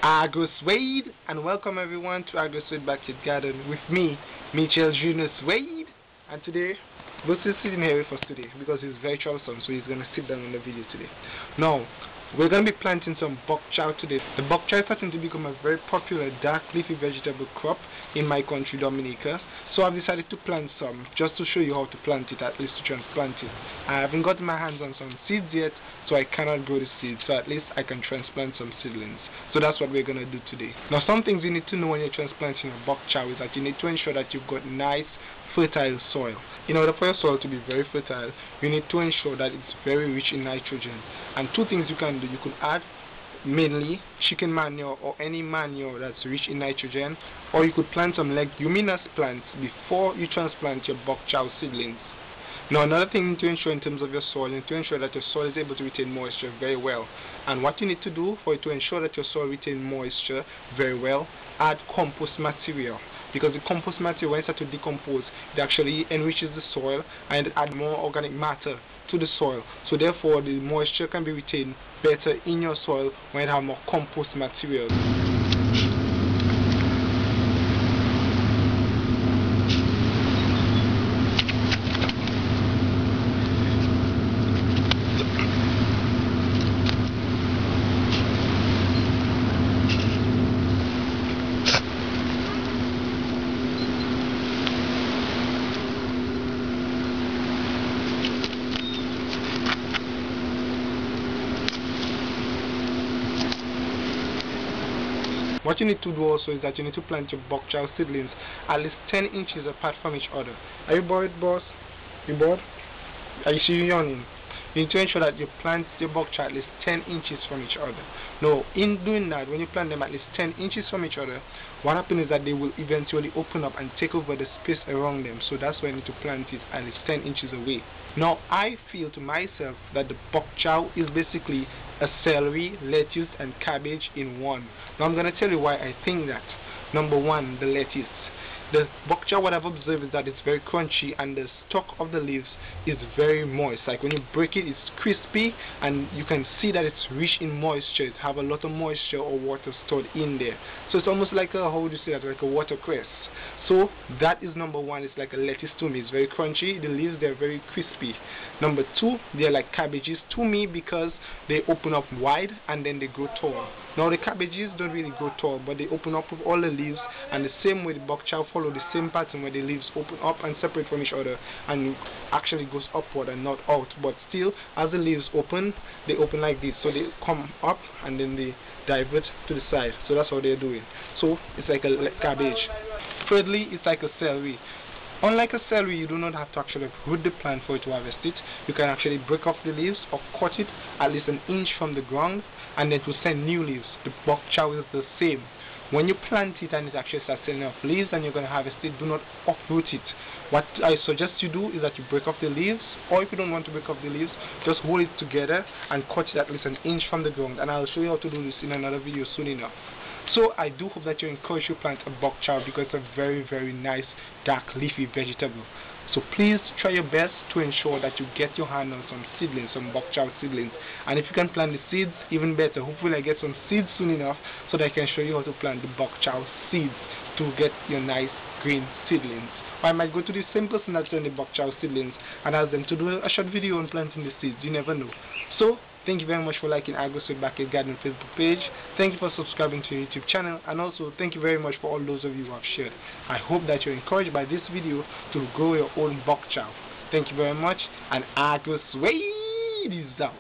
Agrosuede, and welcome everyone to Agrosuede Backyard Gardening with me, Mitchell Junior Suede. And today, we're still sitting here with us today because he's very troublesome, so he's gonna sit down on the video today. Now, we're gonna be planting some bok choy today. The bok choy is starting to become a very popular dark leafy vegetable crop in my country, Dominica. So I've decided to plant some just to show you how to plant it, at least to transplant it. I haven't got my hands on some seeds yet, so I cannot grow the seeds, so at least I can transplant some seedlings. So that's what we're gonna do today. Now, some things you need to know when you're transplanting a bok choy is that you need to ensure that you've got nice fertile soil. In order for your soil to be very fertile, you need to ensure that it's very rich in nitrogen. And two things you can do: you could add mainly chicken manure or any manure that's rich in nitrogen, or you could plant some leguminous plants before you transplant your bok choy seedlings. Now, another thing to ensure in terms of your soil, you need to ensure that your soil is able to retain moisture very well. And what you need to do for it to ensure that your soil retains moisture very well, add compost material. Because the compost material, when it starts to decompose, it actually enriches the soil and add more organic matter to the soil. So therefore, the moisture can be retained better in your soil when you have more compost material. What you need to do also is that you need to plant your bok choy seedlings at least 10 inches apart from each other. Are you bored, boss? You bored? Are you see you yawning? You need to ensure that you plant your bok choy at least 10 inches from each other. Now, in doing that, when you plant them at least 10 inches from each other, what happens is that they will eventually open up and take over the space around them. So that's why you need to plant it at least 10 inches away. Now, I feel to myself that the bok choy is basically a celery, lettuce, and cabbage in one. Now, I'm going to tell you why I think that. Number one, the lettuce. The bok choy, what I've observed is that it's very crunchy and the stalk of the leaves is very moist. Like when you break it, it's crispy and you can see that it's rich in moisture. It have a lot of moisture or water stored in there. So it's almost like a, how would you say that, like a watercress. So that is number one. It's like a lettuce to me. It's very crunchy. The leaves, they're very crispy. Number two, they're like cabbages to me because they open up wide and then they grow tall. Now the cabbages don't really grow tall, but they open up with all the leaves, and the same way the bok choy follow the same pattern where the leaves open up and separate from each other and actually goes upward and not out. But still, as the leaves open, they open like this. So they come up and then they divert to the side. So that's how they're doing. So it's like a cabbage. Thirdly, it's like a celery. Unlike a celery, you do not have to actually root the plant for it to harvest it. You can actually break off the leaves or cut it at least an inch from the ground, and then to send new leaves. The bok choy is the same. When you plant it and it actually starts sending off leaves and you're going to harvest it, do not uproot it. What I suggest you do is that you break off the leaves, or if you don't want to break off the leaves, just hold it together and cut it at least an inch from the ground. And I'll show you how to do this in another video soon enough. So I do hope that you're encouraged to plant a bok choy because it's a very, very nice dark leafy vegetable. So please try your best to ensure that you get your hand on some seedlings, some bok choy seedlings. And if you can plant the seeds, even better. Hopefully I get some seeds soon enough so that I can show you how to plant the bok choy seeds to get your nice green seedlings. Or I might go to the same person that's doing the bok choy seedlings and ask them to do a short video on planting the seeds. You never know. So thank you very much for liking Agrosuede Backyard Gardening Facebook page. Thank you for subscribing to your YouTube channel, and also thank you very much for all those of you who have shared. I hope that you're encouraged by this video to grow your own bok choy. Thank you very much, and Agrosuede is out.